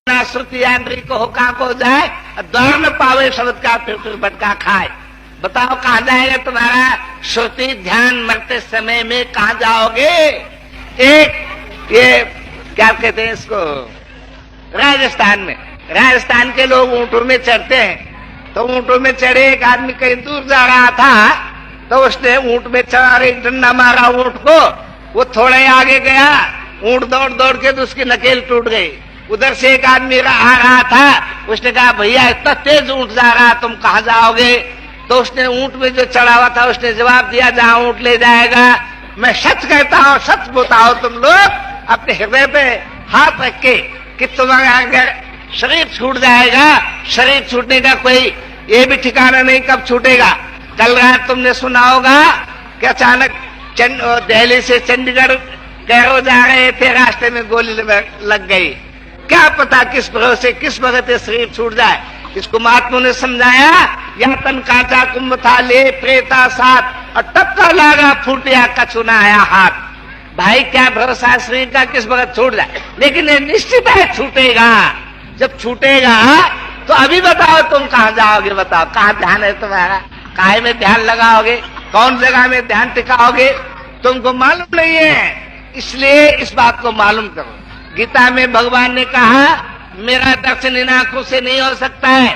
ना श्रुति आंद्री को होका को जाए, दौड़ न पावे शब्द का फिर भटका खाए। बताओ कहाँ जाएगा तुम्हारा श्रुति ध्यान? मरते समय में कहाँ जाओगे? एक ये क्या कहते हैं इसको, राजस्थान में, राजस्थान के लोग ऊंटों में चढ़ते हैं। तो ऊंटों में चढ़े, एक आदमी कहीं दूर जा रहा था, तो उसने ऊंट में चढ़ा एक डंडा मारा ऊंट को, वो थोड़े आगे गया, ऊंट दौड़ दौड़ के तो उसकी नकेल टूट गई। उधर से एक आदमी आ रहा था, उसने कहा भैया इतना तेज ऊंट जा रहा, तुम कहाँ जाओगे? तो उसने ऊंट में जो चढ़ा हुआ था उसने जवाब दिया, जहाँ ऊंट ले जाएगा। मैं सच कहता हूँ, सच बताओ तुम लोग अपने हृदय पे हाथ रख के कि तुम्हारा अगर शरीर छूट जाएगा, शरीर छूटने का कोई ये भी ठिकाना नहीं कब छूटेगा। कल रात तुमने सुना होगा कि अचानक दिल्ली से चंडीगढ़ कैरो जा रहे थे, रास्ते में गोली लग गई। क्या पता किस भरोसे किस वक्त शरीर छूट जाए। इसको महात्मा ने समझाया, या तन कांचा कुंभ था ले प्रेता साथ, और टपका लागा फूटिया कछुना आया हाथ। भाई क्या भरोसा शरीर का किस वक्त छूट जाए, लेकिन ये निश्चित है छूटेगा। जब छूटेगा तो अभी बताओ तुम कहाँ जाओगे? बताओ कहाँ ध्यान है तुम्हारा? काहे में ध्यान लगाओगे? कौन जगह में ध्यान टिकाओगे? तुमको मालूम नहीं है, इसलिए इस बात को मालूम करो। गीता में भगवान ने कहा, मेरा दर्शन इन आंखों से नहीं हो सकता है,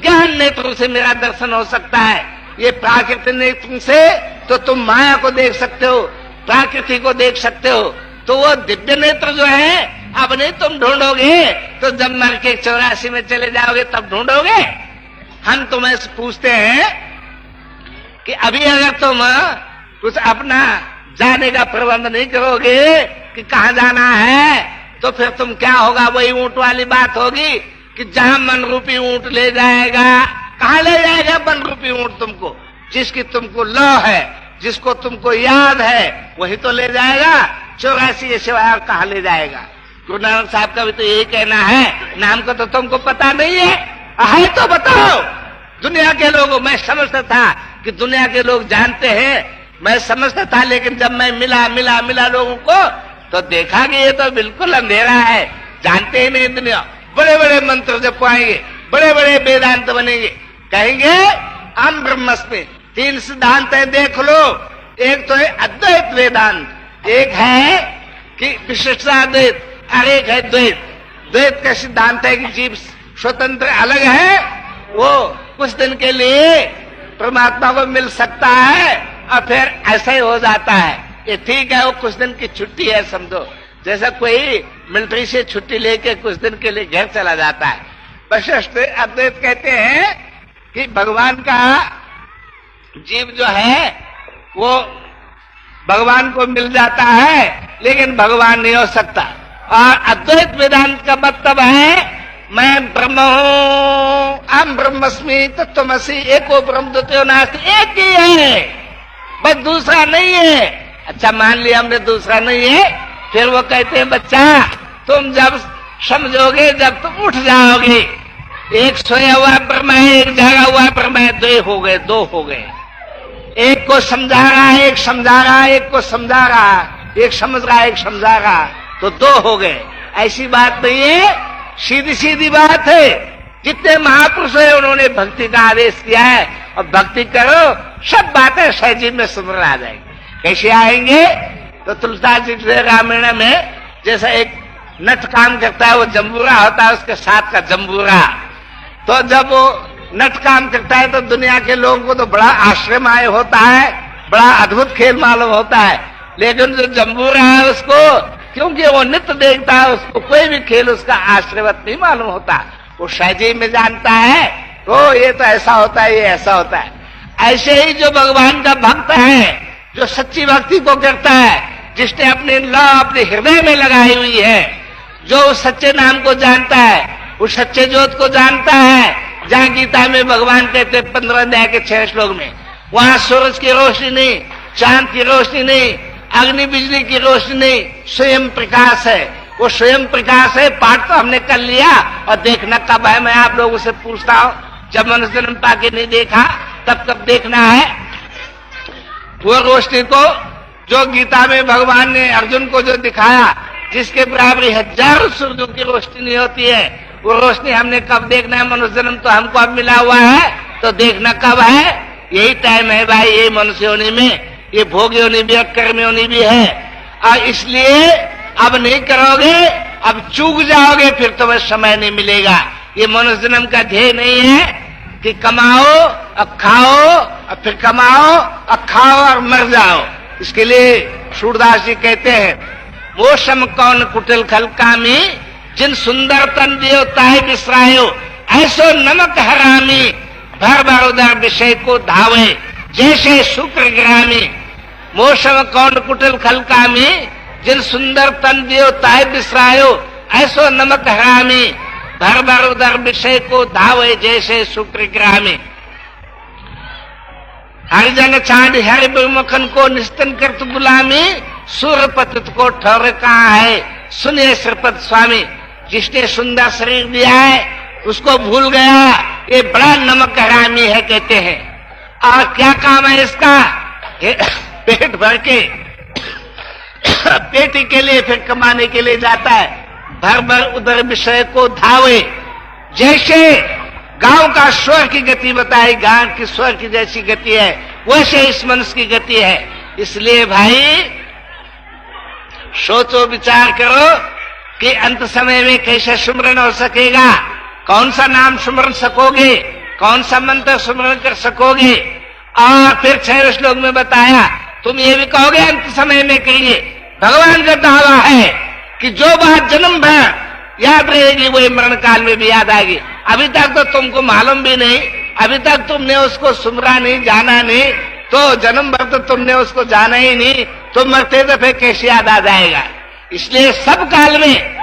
ज्ञान नेत्रों से मेरा दर्शन हो सकता है। ये प्राकृतिक नेत्रों से तो तुम माया को देख सकते हो, प्रकृति को देख सकते हो, तो वो दिव्य नेत्र जो है अब नहीं तुम ढूंढोगे, तो जब मर के 84 में चले जाओगे तब ढूंढोगे। हम तुम्हें पूछते हैं कि अभी अगर तुम कुछ अपना जाने का प्रबंध नहीं करोगे कि कहाँ जाना है, तो फिर तुम क्या होगा? वही ऊंट वाली बात होगी कि जहां मन रूपी ऊंट ले जाएगा। कहाँ ले जाएगा मन रूपी ऊंट तुमको? जिसकी तुमको लौ है, जिसको तुमको याद है, वही तो ले जाएगा। 84 के सिवाय कहाँ ले जाएगा? गुरु नानक साहब का भी तो यही कहना है, नाम को तो तुमको पता नहीं है तो बताओ। दुनिया के लोगों, मैं समझता था कि दुनिया के लोग जानते हैं, मैं समझता था, लेकिन जब मैं मिला लोगों को तो देखा कि ये तो बिल्कुल अंधेरा है, जानते ही नहीं दुनिया। बड़े बड़े मंत्र जब आएंगे, बड़े बड़े वेदांत बनेंगे, कहेंगे हम ब्रह्मस्मि। 3 सिद्धांत है, देख लो। एक तो है अद्वैत वेदांत, एक है कि विशिष्टाद्वैत, और एक है द्वैत। द्वैत का सिद्धांत है कि जीव स्वतंत्र अलग है, वो कुछ दिन के लिए परमात्मा को मिल सकता है और फिर ऐसा ही हो जाता है। ये ठीक है, वो कुछ दिन की छुट्टी है समझो, जैसा कोई मिलिट्री से छुट्टी लेके कुछ दिन के लिए घर चला जाता है। वशिष्ठ अद्वैत कहते हैं कि भगवान का जीव जो है वो भगवान को मिल जाता है, लेकिन भगवान नहीं हो सकता। और अद्वैत वेदांत का मतलब है, मैं ब्रह्म हूँ, अहम ब्रह्मस्मि तत्त्वमसि, एको ब्रह्म द्वितीयो नास्ति, एक ही है, बस दूसरा नहीं है। अच्छा मान लिया हमने दूसरा नहीं है, फिर वो कहते हैं बच्चा तुम जब समझोगे, जब तुम उठ जाओगे, एक सोया हुआ ब्रह्म है, एक जागा हुआ ब्रह्म है, दो हो गए। एक को समझा रहा है, एक समझा रहा है, एक को समझा रहा है, एक समझ रहा है, एक समझा रहा, तो 2 हो गए। ऐसी बात नहीं है, सीधी सीधी बात है। जितने महापुरुष है उन्होंने भक्ति का आदेश किया है, और भक्ति करो, सब बातें सहजी में सुमर आ जाएगी। कैसे आएंगे? तो तुलसीदास जी के रामायण में जैसा एक नट काम करता है, वो जम्बूरा होता है, उसके साथ का जम्बूरा। तो जब वो नट काम करता है तो दुनिया के लोगों को तो बड़ा आश्चर्य होता है, बड़ा अद्भुत खेल मालूम होता है। लेकिन जो जम्बूरा है उसको, क्योंकि वो नित्य देखता है, उसको कोई भी खेल उसका आश्चर्यवत नहीं मालूम होता, वो सहजी में जानता है, तो ये तो ऐसा होता है, ये ऐसा होता है। ऐसे ही जो भगवान का भक्त है, जो सच्ची भक्ति को करता है, जिसने अपनी लौ अपने हृदय में लगाई हुई है, जो उस सच्चे नाम को जानता है, उस सच्चे ज्योत को जानता है, जहाँ गीता में भगवान कहते 15 अध्याय के 6 श्लोक में, वहां सूरज की रोशनी नहीं, चांद की रोशनी नहीं, अग्नि बिजली की रोशनी नहीं, स्वयं प्रकाश है। वो स्वयं प्रकाश है। पाठ तो हमने कर लिया, और देखना कब है? मैं आप लोगों से पूछता हूँ, जब मनुष्य जन्म पाके नहीं देखा तब कब देखना है? वो रोशनी को जो गीता में भगवान ने अर्जुन को जो दिखाया, जिसके बराबरी हजारों सूर्यों की रोशनी नहीं होती है, वो रोशनी हमने कब देखना है? मनुष्य जन्म तो हमको अब मिला हुआ है, तो देखना कब है? यही टाइम है भाई, यही मनुष्य योनि में, ये भोग योनि भी है, कर्म योनि भी है। और इसलिए अब नहीं करोगे, अब चूक जाओगे, फिर तुम्हें समय नहीं मिलेगा। ये मनुष्य जन्म का ध्येय नहीं है कि कमाओ अब खाओ और फिर कमाओ और खाओ और मर जाओ। इसके लिए सूरदास जी कहते हैं, वो सम कौन कुटिल खल कामी, जिन सुंदर तन दियो ताहे बिसरायो, ऐसो नमक हरामी, भर भर उदर विषय को धावे, जैसे शुक्र ग्रामी। मोसम कौन कुटिल खल कामी, जिन सुंदर तन दियो ताहे बिसरायो, ऐसो नमक हरामी, भर भर उदर विषय को धावे, जैसे शुक्र ग्रामी। हरिजन छाड़ हरि बहुमुखन को निस्तन करत गुलामी, सूर्य पतित को ठौर कहाँ है, सुनिए श्रीपद स्वामी। जिसने सुंदर शरीर दिया है उसको भूल गया, ये बड़ा नमक हरामी है कहते हैं। और क्या काम है इसका? पेट भर के पेटी के लिए फिर कमाने के लिए जाता है, भर भर उधर विषय को धावे। जैसे गांव का स्वर की गति बताई, गांव की स्वर की जैसी गति है, वैसे इस मनुष्य की गति है। इसलिए भाई सोचो, विचार करो कि अंत समय में कैसे सुमरण हो सकेगा, कौन सा नाम सुमरण सकोगे, कौन सा मंत्र सुमरण कर सकोगे। और फिर 6 श्लोक में बताया, तुम ये भी कहोगे अंत समय में कहेंगे। भगवान का दावा है कि जो बात जन्म भर याद रहेगी वही मरण काल में भी याद आएगी। अभी तक तो तुमको मालूम भी नहीं, अभी तक तुमने उसको सुमरा नहीं, जाना नहीं, तो जन्म भर तो तुमने उसको जाना ही नहीं, तो मरते तो फिर कैसे याद आ जाएगा। इसलिए सब काल में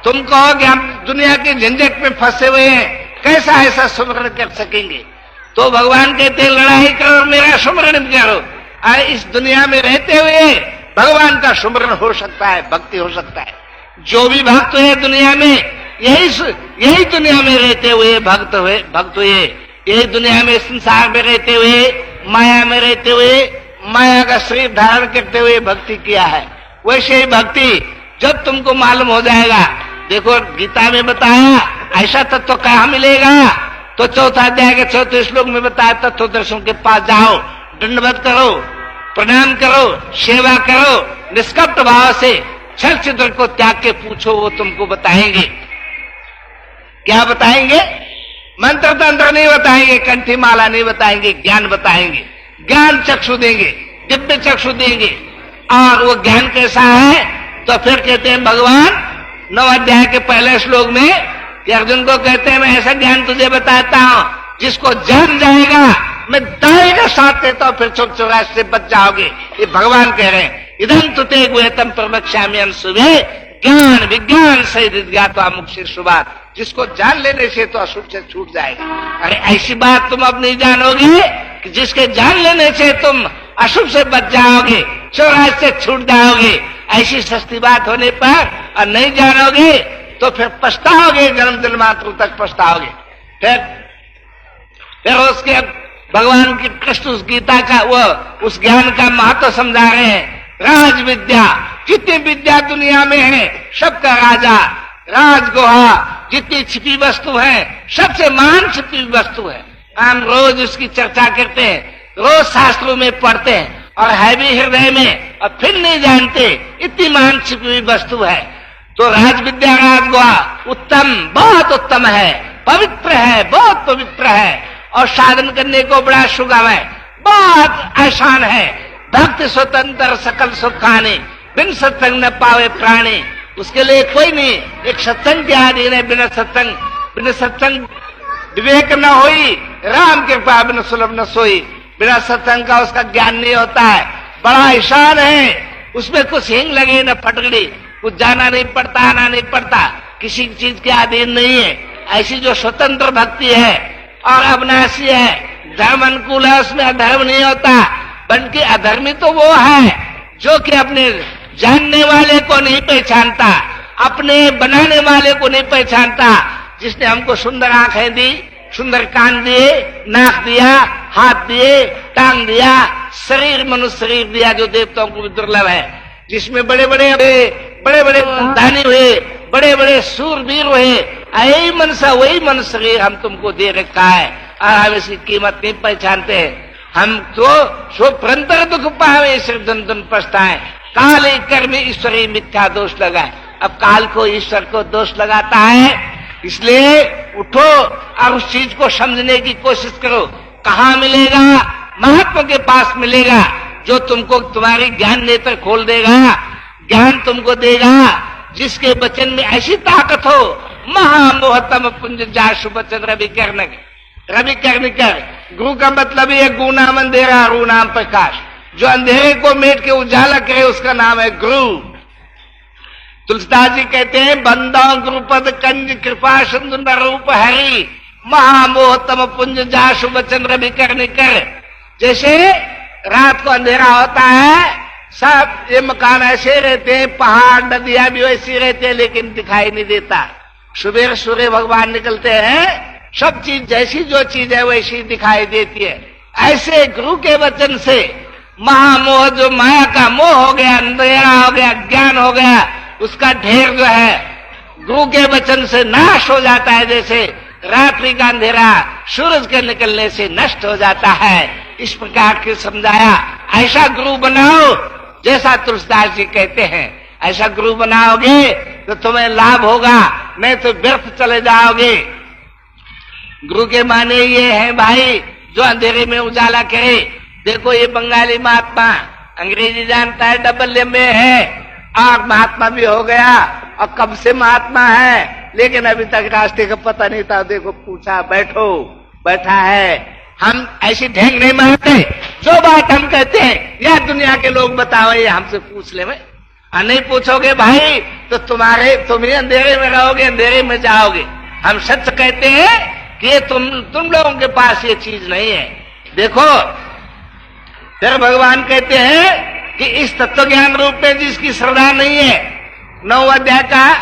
तुम कहो कि हम दुनिया के झंझट में फंसे हुए हैं, कैसा ऐसा सुमरण कर सकेंगे? तो भगवान कहते हैं लड़ाई करो, मेरा सुमरण करो। और इस दुनिया में रहते हुए भगवान का सुमरण हो सकता है, भक्ति हो सकता है। जो भी भक्त हुए दुनिया में, यही दुनिया में रहते हुए भक्त हुए, यही दुनिया में संसार में रहते हुए, माया में रहते हुए, माया का शरीर धारण करते हुए भक्ति किया है। वैसे ही भक्ति जब तुमको मालूम हो जाएगा, देखो गीता में बताया ऐसा तत्व कहाँ मिलेगा, तो चौथा अध्याय के 34 श्लोक में बताया, तत्वदर्शन के पास जाओ, दंडवत करो, प्रणाम करो, सेवा करो, निष्कपट भाव से छल छिद्र को त्याग के पूछो, वो तुमको बताएंगे। क्या बताएंगे? मंत्र तंत्र नहीं बताएंगे, कंठी माला नहीं बताएंगे, ज्ञान बताएंगे, ज्ञान चक्षु देंगे, दिव्य चक्षु देंगे। और वो ज्ञान कैसा है? तो फिर कहते हैं भगवान 9 अध्याय के पहले श्लोक में कि अर्जुन को कहते हैं, मैं ऐसा ज्ञान तुझे बताता हूं जिसको जान जाएगा मैं दाएं का साथ देता हूं, फिर 184 से बच जाओगे। ये भगवान कह रहे हैं, इदं तुते गुह्यतम प्रवक्ष्यामि अंशुभे, ज्ञान विज्ञान सहित ज्ञात्वा मुक्ति शुभात्। जिसको जान लेने से तो अशुभ से छूट जाएगा। अरे ऐसी बात तुम अब नहीं जानोगे कि जिसके जान लेने से तुम अशुभ से बच जाओगे, 84 से छूट जाओगे। ऐसी सस्ती बात होने पर और नहीं जानोगे तो फिर पछताओगे, जन्म जन्मांतर तक पछताओगे। फिर उसके भगवान की कृष्ण उस गीता का वो उस ज्ञान का महत्व समझा रहे हैं। राज विद्या, जितनी विद्या दुनिया में है सबका राजा, राजगुहा, जितनी छिपी वस्तु है सबसे महान छिपी वस्तु है। हम रोज उसकी चर्चा करते हैं, रोज शास्त्रों में पढ़ते हैं और है भी हृदय में, और फिर नहीं जानते इतनी महान छिपी हुई वस्तु है। तो राज विद्या, राजगुहा उत्तम, बहुत उत्तम है, पवित्र है, बहुत पवित्र है, और साधन करने को बड़ा सुगम है, बहुत आसान है। भक्त स्वतंत्र सकल सुखाने, बिन सत्संग न पावे प्राणी। उसके लिए कोई नहीं, एक सत्संग के अधीन है। बिना सत्संग विवेक न होई, राम कृपा बिन सुलभ न सोई। बिना सत्संग का उसका ज्ञान नहीं होता है। बड़ा ईशान है, उसमें कुछ हिंग लगे न फटकड़ी, कुछ जाना नहीं पड़ता, आना नहीं पड़ता, किसी चीज के अधीन नहीं है। ऐसी जो स्वतंत्र भक्ति है और अविनाशी है, धर्म अनुकूल है, उसमें अधर्म नहीं होता। बल्कि अधर्मी तो वो है जो कि अपने जानने वाले को नहीं पहचानता, अपने बनाने वाले को नहीं पहचानता। जिसने हमको सुंदर आंखें दी, सुंदर कान दिए, नाक दिया, हाथ दिए, टांग दिया, शरीर मनुष्य शरीर दिया जो देवताओं को भी दुर्लभ है, जिसमें बड़े बड़े दानी हुए, बड़े बड़े सूरवीर हुए, यही मनसा वही मन शरीर हम तुमको दे रखा है और हम इसकी कीमत नहीं पहचानते हैं। हम तो सो परंतर दुख पावे सिर्जन धन पछताए, काले कर्म ईश्वरी मिथ्या दोष लगाए। अब काल को ईश्वर को दोष लगाता है, इसलिए उठो और उस चीज को समझने की कोशिश करो। कहाँ मिलेगा? महात्मा के पास मिलेगा, जो तुमको तुम्हारी ज्ञान नेत्र खोल देगा, ज्ञान तुमको देगा, जिसके वचन में ऐसी ताकत हो। महामोहतम पुंज जाशु वचन रवि कर्ण कर। गुरु का मतलब ये गु नाम अंधेरा, रू नाम प्रकाश। जो अंधेरे को मेट के उजाला करे उसका नाम है गुरु। तुलसीदास जी कहते हैं, बंदा गुरुपद कंज कृपा सिंधु न रूप हरि, महामोहतम पुंज जाशु वचन रवि कर्ण कर। जैसे रात को अंधेरा होता है, सब ये मकान ऐसे रहते हैं, पहाड़ नदियां भी वैसी रहते हैं, लेकिन दिखाई नहीं देता। सुबह सूर्य भगवान निकलते हैं, सब चीज जैसी जो चीज है वैसी दिखाई देती है। ऐसे गुरु के वचन से महामोह, जो माया का मोह हो गया, अंधेरा हो गया, ज्ञान हो गया, उसका ढेर जो है गुरु के वचन से नाश हो जाता है। जैसे रात्रि का अंधेरा सूरज के निकलने से नष्ट हो जाता है, इस प्रकार के समझाया। ऐसा गुरु बनाओ जैसा तुलसीदास जी कहते हैं, ऐसा गुरु बनाओगे तो तुम्हें लाभ होगा, नहीं तो व्यर्थ चले जाओगे। गुरु के माने ये है भाई, जो अंधेरे में उजाला करे। देखो ये बंगाली महात्मा अंग्रेजी जानता है, डबल एमए है और महात्मा भी हो गया, और कब से महात्मा है, लेकिन अभी तक रास्ते का पता नहीं था। देखो पूछा, बैठा है। हम ऐसी ढेंग नहीं मारते, जो बात हम कहते हैं या दुनिया के लोग बताओ, ये हमसे पूछ ले। नहीं पूछोगे भाई तो तुम ही अंधेरे में रहोगे, अंधेरे में जाओगे। हम सच कहते हैं कि ये तुम लोगों के पास ये चीज नहीं है। देखो फिर भगवान कहते हैं कि इस तत्व ज्ञान रूप में जिसकी श्रद्धा नहीं है, 9 अध्याय का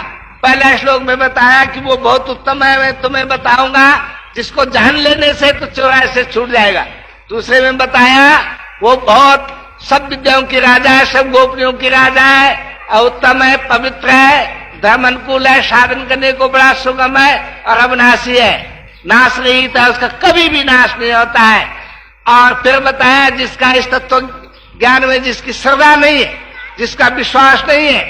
पहला श्लोक में बताया कि वो बहुत उत्तम है। मैं तुम्हें बताऊंगा, जिसको जान लेने से तो 84 छूट जाएगा। दूसरे में बताया वो बहुत सब विद्याओं की राजा है, सब गोपनियों की राजा है, और उत्तम है, पवित्र है, धर्म अनुकूल है, साधन करने को बड़ा सुगम है और अविनाशी है, नाश नहीं होता, उसका कभी भी नाश नहीं होता है। और फिर बताया जिसका इस तत्व ज्ञान में जिसकी श्रद्धा नहीं है, जिसका विश्वास नहीं है,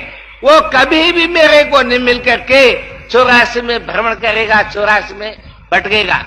वो कभी भी मेरे को नहीं मिल करके 84 में भ्रमण करेगा, 84 में भटकेगा।